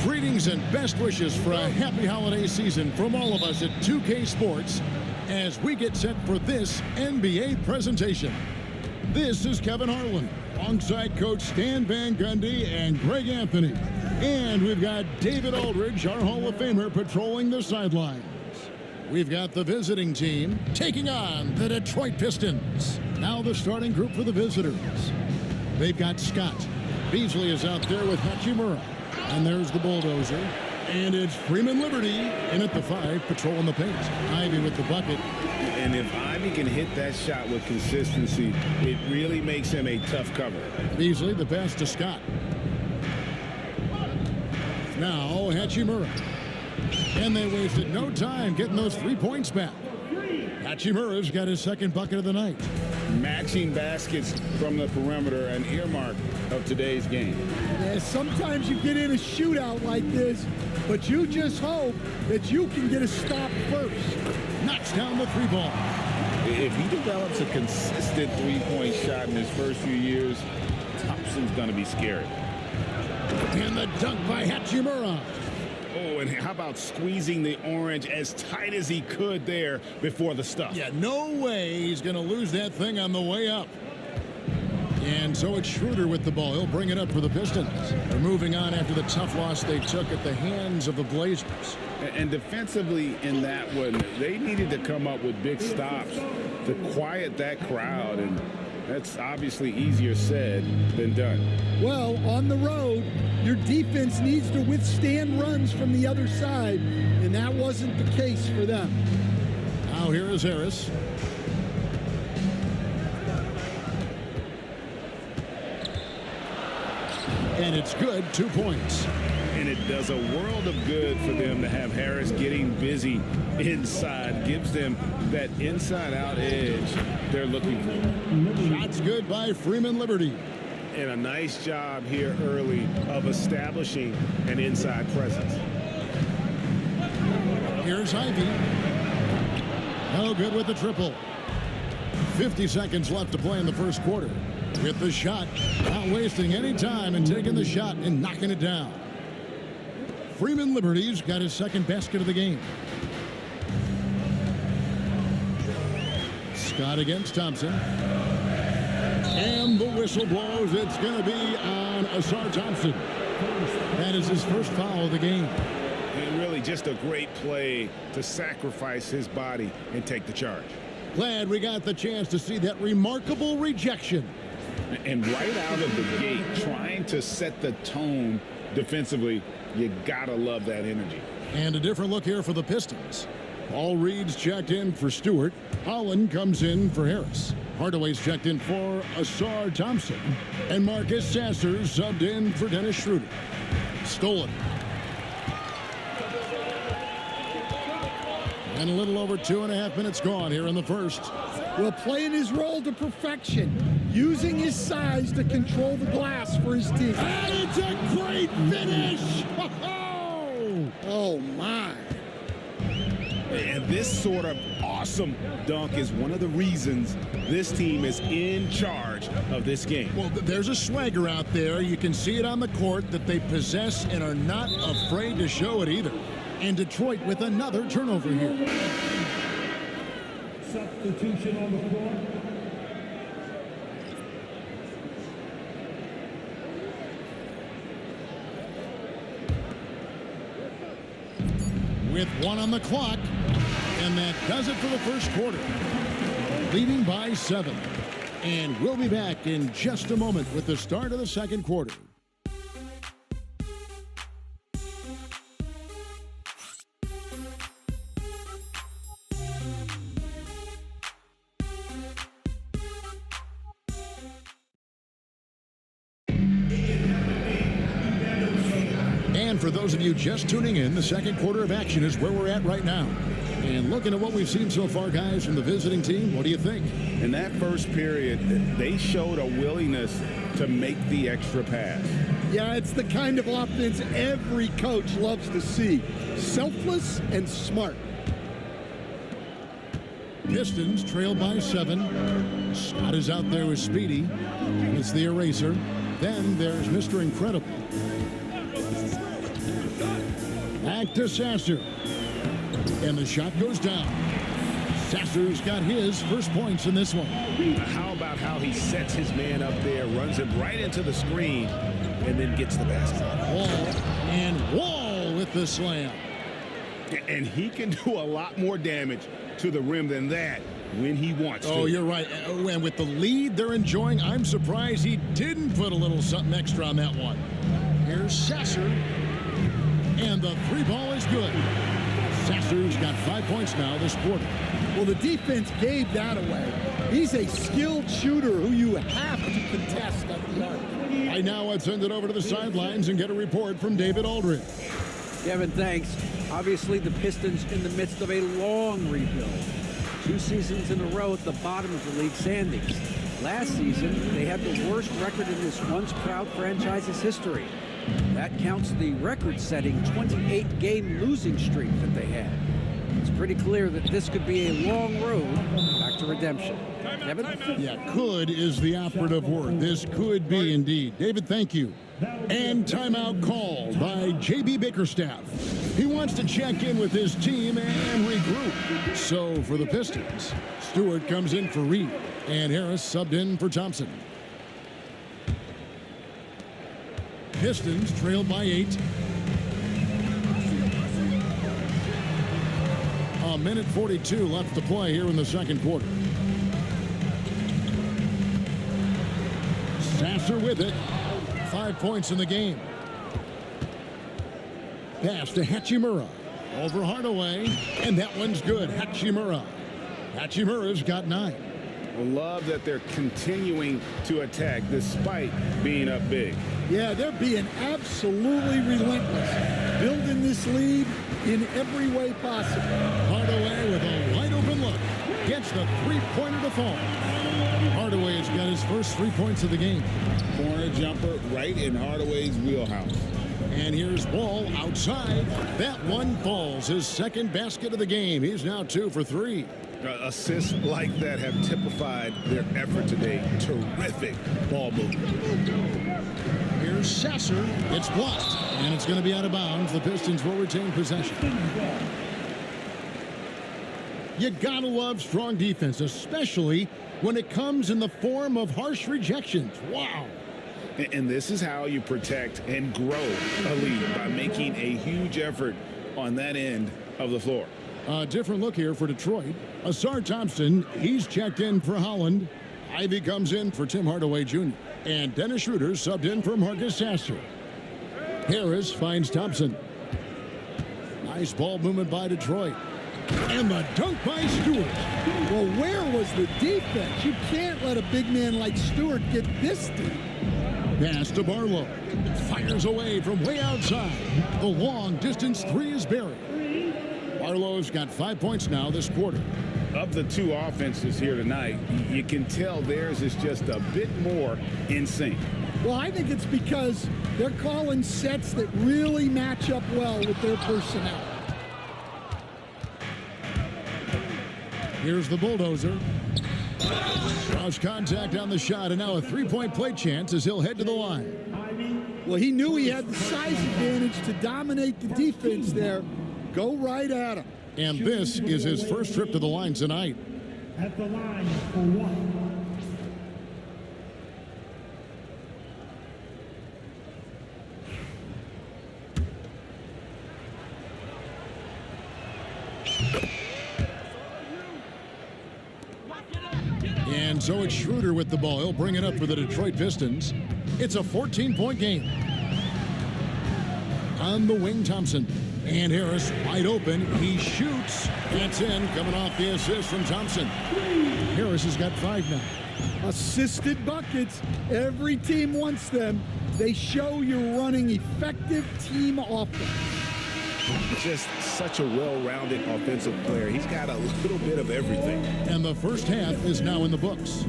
Greetings and best wishes for a happy holiday season from all of us at 2K Sports as we get set for this NBA presentation. This is Kevin Harlan alongside Coach Stan Van Gundy and Greg Anthony. And we've got David Aldridge, our Hall of Famer, patrolling the sidelines. We've got the visiting team taking on the Detroit Pistons. Now the starting group for the visitors. They've got Scott. Beasley is out there with Hachimura. And there's the bulldozer. And it's Freeman Liberty in at the 5, patrolling the paint. Ivy with the bucket. And if Ivy can hit that shot with consistency, it really makes him a tough cover. Beasley, the pass to Scott. Now Hachimura. And they wasted no time getting those 3 points back. Hachimura's got his second bucket of the night. Matching baskets from the perimeter, an earmark of today's game. Yeah, sometimes you get in a shootout like this, but you just hope that you can get a stop first. Knocks down the 3 ball. If he develops a consistent three-point shot in his first few years, Thompson's going to be scary. And the dunk by Hachimura. Oh, and how about squeezing the orange as tight as he could there before the stuff? Yeah, no way he's going to lose that thing on the way up. And so it's Schroeder with the ball. He'll bring it up for the Pistons. They're moving on after the tough loss they took at the hands of the Blazers. And defensively in that one, they needed to come up with big stops to quiet that crowd. And that's obviously easier said than done. Well, on the road, your defense needs to withstand runs from the other side, and that wasn't the case for them. Now here is Harris. And it's good, 2 points. And it does a world of good for them to have Harris getting busy inside. Gives them that inside-out edge they're looking for. Shots good by Freeman Liberty. And a nice job here early of establishing an inside presence. Here's Ivy. No good with the triple. 50 seconds left to play in the first quarter. With the shot, not wasting any time and taking the shot and knocking it down. Freeman Liberty's got his second basket of the game. Scott against Thompson. And the whistle blows. It's going to be on Asar Thompson. That is his first foul of the game. And really just a great play to sacrifice his body and take the charge. Glad we got the chance to see that remarkable rejection. And right out of the gate, trying to set the tone defensively, you gotta love that energy. And a different look here for the Pistons. Paul Reed's checked in for Stewart. Holland comes in for Harris. Hardaway's checked in for Asar Thompson. And Marcus Sasser subbed in for Dennis Schroeder. Stolen. And a little over 2.5 minutes gone here in the first. Well, playing his role to perfection, using his size to control the glass for his team. And it's a great finish! Oh, my. And this sort of awesome dunk is one of the reasons this team is in charge of this game. Well, there's a swagger out there. You can see it on the court that they possess and are not afraid to show it either. And Detroit with another turnover here. Substitution on the floor. With 1 on the clock, and that does it for the first quarter. Leading by 7. And we'll be back in just a moment with the start of the second quarter. And for those of you just tuning in, the second quarter of action is where we're at right now. And looking at what we've seen so far, guys, from the visiting team, what do you think? In that first period, they showed a willingness to make the extra pass. Yeah, it's the kind of offense every coach loves to see. Selfless and smart. Pistons trail by 7. Scott is out there with Speedy. It's the eraser. Then there's Mr. Incredible. back to Sasser. And the shot goes down. Sasser's got his first points in this one. How about how he sets his man up there, runs him right into the screen, and then gets the basket. Wall with the slam. And he can do a lot more damage to the rim than that when he wants to. Oh, you're right. And with the lead they're enjoying, I'm surprised he didn't put a little something extra on that one. Here's Sasser. And the three ball is good. Sasser's got 5 points now this quarter. Well, the defense gave that away. He's a skilled shooter who you have to contest at the arc. Right now, let's send it over to the sidelines and get a report from David Aldridge. Kevin, thanks. Obviously, the Pistons in the midst of a long rebuild. 2 seasons in a row at the bottom of the league standings. Last season, they had the worst record in this once proud franchise's history. That counts the record-setting 28-game losing streak that they had. It's pretty clear that this could be a long road back to redemption. Kevin? Yeah, could is the operative word. This could be indeed. David, thank you. And timeout called by J.B. Bickerstaff. He wants to check in with his team and regroup. So for the Pistons, Stewart comes in for Reed, and Harris subbed in for Thompson. Pistons trailed by 8. A minute 42 left to play here in the second quarter. Sasser with it. 5 points in the game. Pass to Hachimura. Over Hardaway. And that one's good. Hachimura. Hachimura's got 9. I love that they're continuing to attack despite being up big. Yeah, they're being absolutely relentless. Building this lead in every way possible. Hardaway with a wide open look. Gets the three-pointer to fall. Hardaway has got his first 3 points of the game. Corner jumper right in Hardaway's wheelhouse. And here's Wall outside. That one falls. His second basket of the game. He's now 2 for 3. Assists like that have typified their effort today. Terrific ball movement. Here's Sasser. It's blocked. And it's going to be out of bounds. The Pistons will retain possession. You gotta love strong defense, especially when it comes in the form of harsh rejections. Wow. And this is how you protect and grow a lead, by making a huge effort on that end of the floor. A different look here for Detroit. Asar Thompson, he's checked in for Holland. Ivy comes in for Tim Hardaway Jr. And Dennis Schroeder subbed in for Marcus Sasser. Harris finds Thompson. Nice ball movement by Detroit. And the dunk by Stewart. Well, where was the defense? You can't let a big man like Stewart get this deep. Pass to Barlow. Fires away from way outside. The long distance three is buried. Barlow's got 5 points now this quarter. Of the two offenses here tonight, you can tell theirs is just a bit more in sync. Well, I think it's because they're calling sets that really match up well with their personnel. Here's the bulldozer. Cross contact on the shot, and now a three-point play chance as he'll head to the line. Well, he knew he had the size advantage to dominate the defense there. Go right at him. And this is his first trip to the line tonight. At the line for 1. And so it's Schroeder with the ball. He'll bring it up for the Detroit Pistons. It's a 14-point game. On the wing, Thompson. And Harris wide open. He shoots. That's in, coming off the assist from Thompson. Harris has got 5 now. Assisted buckets. Every team wants them. They show you're running effective team offense. Just such a well-rounded offensive player. He's got a little bit of everything. And the first half is now in the books.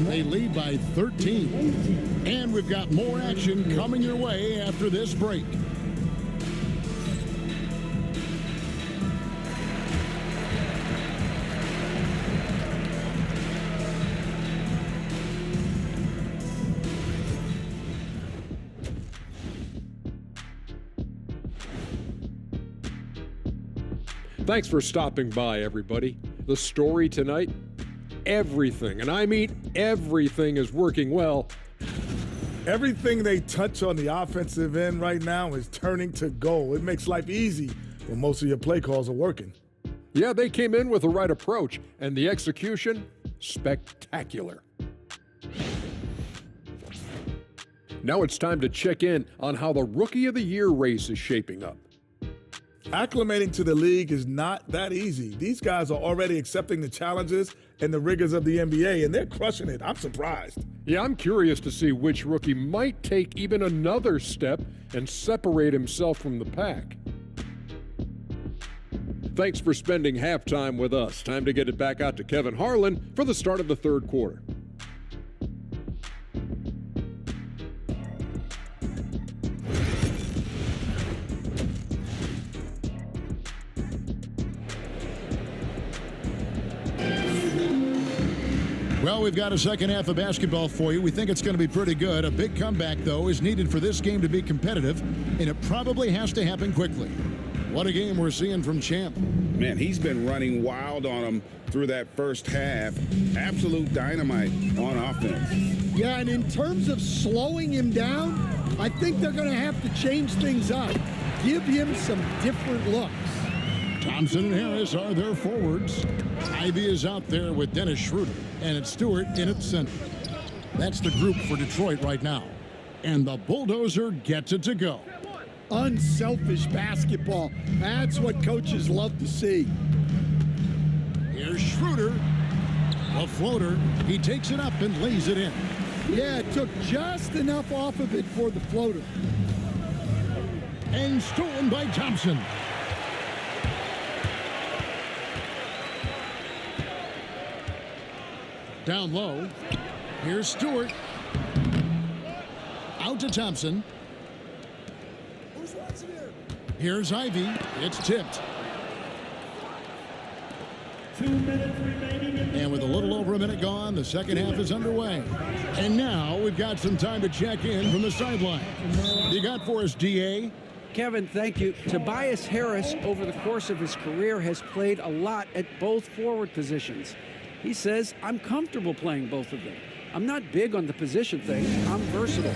They lead by 13. And we've got more action coming your way after this break. Thanks for stopping by, everybody. The story tonight, everything, and I mean everything, is working well. Everything they touch on the offensive end right now is turning to gold. It makes life easy when most of your play calls are working. Yeah, they came in with the right approach, and the execution, spectacular. Now it's time to check in on how the Rookie of the Year race is shaping up. Acclimating to the league is not that easy. These guys are already accepting the challenges and the rigors of the NBA, and they're crushing it. I'm surprised. Yeah, I'm curious to see which rookie might take even another step and separate himself from the pack. Thanks for spending halftime with us. Time to get it back out to Kevin Harlan for the start of the third quarter. Well, we've got a second half of basketball for you. We think it's going to be pretty good. A big comeback, though, is needed for this game to be competitive, and it probably has to happen quickly. What a game we're seeing from Champ. Man, he's been running wild on him through that first half. Absolute dynamite on offense. Yeah, and in terms of slowing him down, I think they're going to have to change things up. Give him some different looks. Thompson and Harris are their forwards. Ivy is out there with Dennis Schroeder, and it's Stewart in at center. That's the group for Detroit right now. And the Bulldozer gets it to go. Unselfish basketball. That's what coaches love to see. Here's Schroeder. A floater. He takes it up and lays it in. Yeah, it took just enough off of it for the floater. And stolen by Thompson. Down low. Here's Stewart. Out to Thompson. Here's Ivy. It's tipped. 2 minutes remaining. And with a little over a minute gone, the second half is underway. And now we've got some time to check in from the sideline. You got for us, DA? Kevin, thank you. Tobias Harris, over the course of his career, has played a lot at both forward positions. He says, I'm comfortable playing both of them. I'm not big on the position thing. I'm versatile.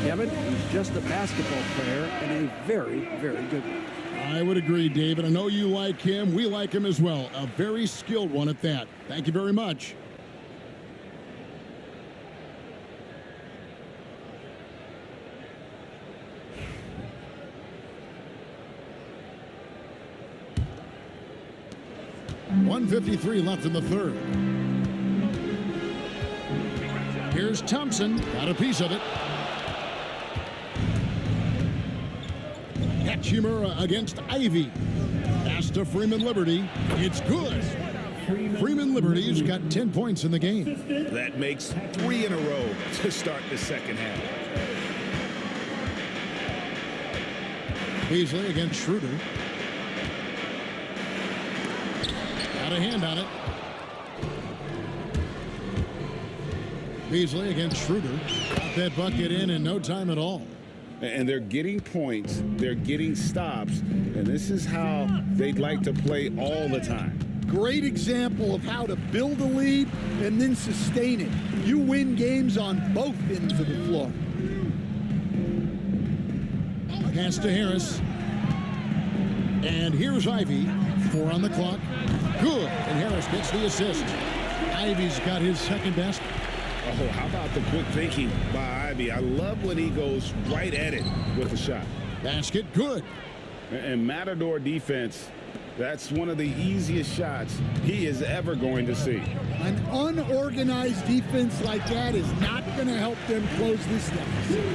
Kevin, he's just a basketball player and a very, very good one. I would agree, David. I know you like him. We like him as well. A very skilled one at that. Thank you very much. .153 left in the third. Here's Thompson. Got a piece of it. Hachimura against Ivy. Pass to Freeman Liberty. It's good. Freeman Liberty's got 10 points in the game. That makes 3 in a row to start the second half. Beasley against Schroeder. Got a hand on it. Beasley against Schroeder. Got that bucket in no time at all. And they're getting points, they're getting stops, and this is how they'd like to play all the time. Great example of how to build a lead and then sustain it. You win games on both ends of the floor. Pass to Harris. And here's Ivy. 4 on the clock. Good. And Harris gets the assist. Ivy's got his second basket. Oh, how about the quick thinking by Ivy? I love when he goes right at it with the shot. Basket good. And Matador defense, that's one of the easiest shots he is ever going to see. An unorganized defense like that is not going to help them close this deficit.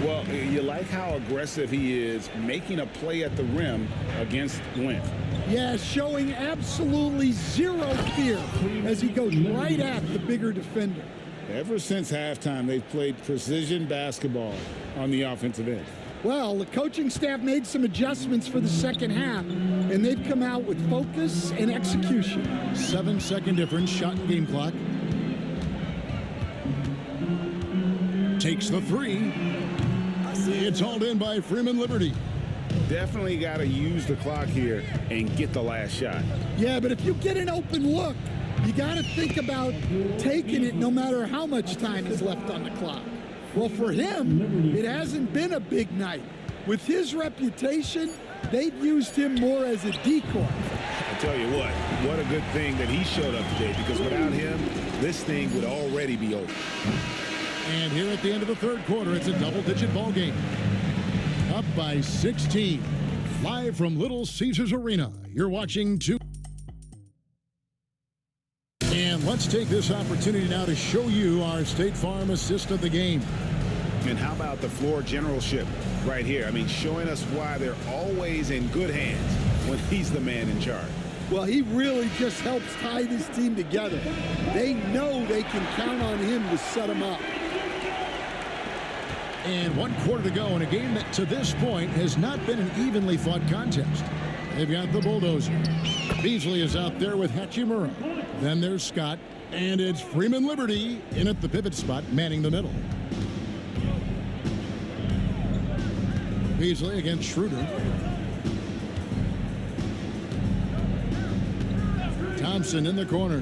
Well, you like how aggressive he is making a play at the rim against length. Yeah, showing absolutely zero fear as he goes right at the bigger defender. Ever since halftime, they've played precision basketball on the offensive end. Well, the coaching staff made some adjustments for the second half, and they've come out with focus and execution. 7-second difference, shot and game clock. Takes the three. It's hauled in by Freeman Liberty. Definitely got to use the clock here and get the last shot. Yeah, but if you get an open look, you got to think about taking it no matter how much time is left on the clock. Well, for him, it hasn't been a big night. With his reputation, they've used him more as a decoy. I tell you what a good thing that he showed up today, because without him, this thing would already be over. And here at the end of the third quarter, it's a double-digit ball game. Up by 16. Live from Little Caesars Arena, you're watching And let's take this opportunity now to show you our State Farm assist of the game. And how about the floor generalship right here? I mean, showing us why they're always in good hands when he's the man in charge. Well, he really just helps tie this team together. They know they can count on him to set them up. And 1 quarter to go in a game that to this point has not been an evenly fought contest. They've got the bulldozer. Beasley is out there with Hachimura. Then there's Scott. And it's Freeman Liberty in at the pivot spot, manning the middle. Beasley against Schroeder. Thompson in the corner.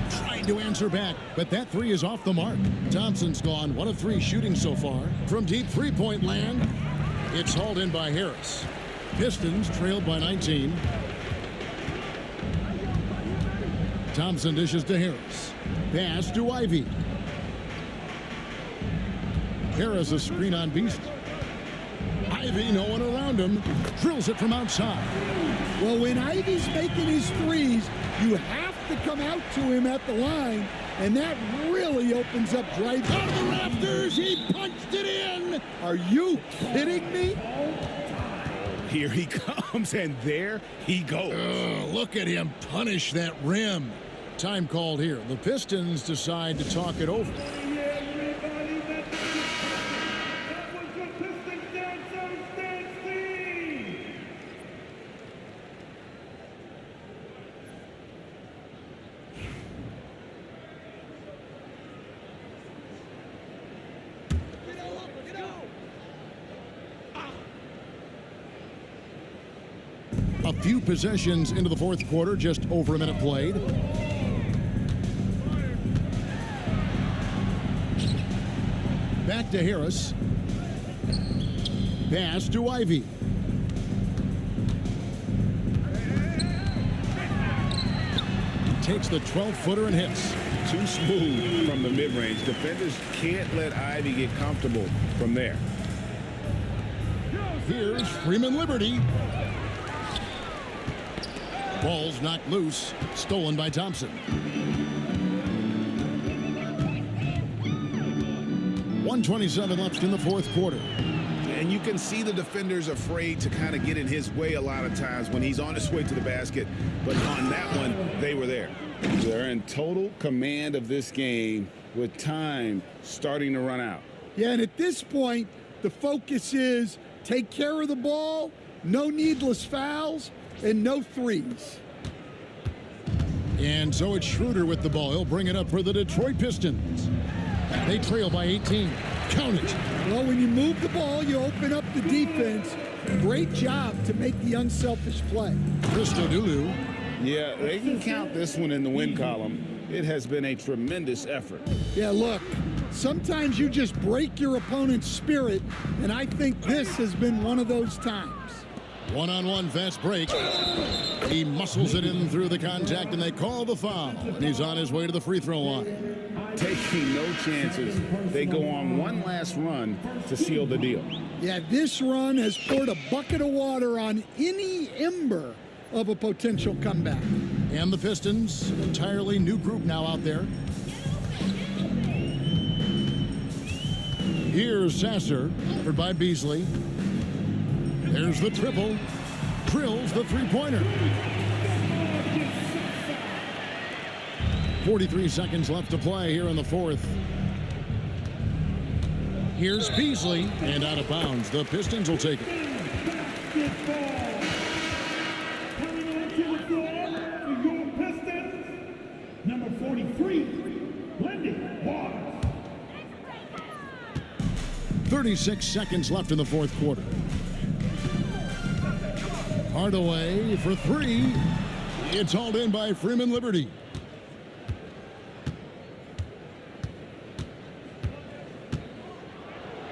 Trying to answer back, but that three is off the mark. Thompson's gone 1 of 3 shooting so far. From deep three-point land, it's hauled in by Harris. Pistons trailed by 19. Thompson dishes to Harris. Pass to Ivy. Harris a screen on Beasley. Ivy, no one around him, drills it from outside. Well, when Ivy's making his threes, you have to come out to him at the line, and that really opens up drives. Out of the rafters, he punched it in. Are you kidding me? Here he comes, and there he goes. Look at him punish that rim. Time called here. The Pistons decide to talk it over. A few possessions into the fourth quarter, just over a minute played. Back to Harris. Pass to Ivy. Takes the 12-footer and hits. Too smooth from the mid-range. Defenders can't let Ivy get comfortable from there. Here's Freeman Liberty. Ball's knocked loose, stolen by Thompson. 1:27 left in the fourth quarter. And you can see the defenders afraid to kind of get in his way a lot of times when he's on his way to the basket. But on that one, they were there. They're in total command of this game with time starting to run out. Yeah, and at this point, the focus is take care of the ball, no needless fouls, and no threes. And so it's Schroeder with the ball. He'll bring it up for the Detroit Pistons. They trail by 18. Count it. Well, when you move the ball, you open up the defense. Great job to make the unselfish play. Christodoulou. Yeah, they can count this one in the win column. It has been a tremendous effort. Yeah, look, sometimes you just break your opponent's spirit, and I think this has been one of those times. One-on-one fast break. He muscles it in through the contact, and they call the foul. And he's on his way to the free throw line. Taking no chances. They go on one last run to seal the deal. Yeah, this run has poured a bucket of water on any ember of a potential comeback. And the Pistons, an entirely new group now out there. Here's Sasser, offered by Beasley. There's the triple. Drills the three-pointer. 43 seconds left to play here in the fourth. Here's Beasley, and out of bounds. The Pistons will take it. Coming onto the floor for your Pistons, number 43, Lindy Waters. 36 seconds left in the fourth quarter. Hardaway for three. It's hauled in by Freeman Liberty.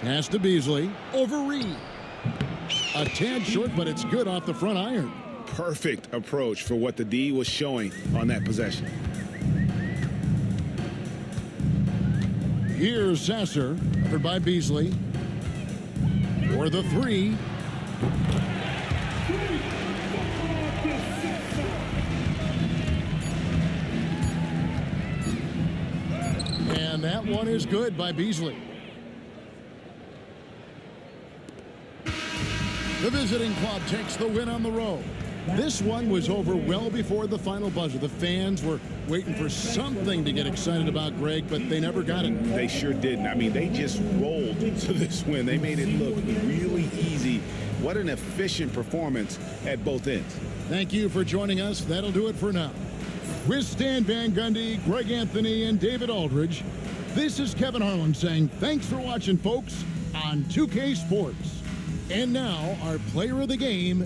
Pass to Beasley. Over Reed. A tad short, but it's good off the front iron. Perfect approach for what the D was showing on that possession. Here's Sasser, covered by Beasley. For the three. And that one is good by Beasley. The visiting club takes the win on the road. This one was over well before the final buzzer. The fans were waiting for something to get excited about, Greg, but they never got it. They sure didn't. I mean, they just rolled to this win. They made it look really easy. What an efficient performance at both ends. Thank you for joining us. That'll do it for now. With Stan Van Gundy, Greg Anthony, and David Aldridge, this is Kevin Harlan saying thanks for watching, folks, on 2K Sports. And now, our player of the game,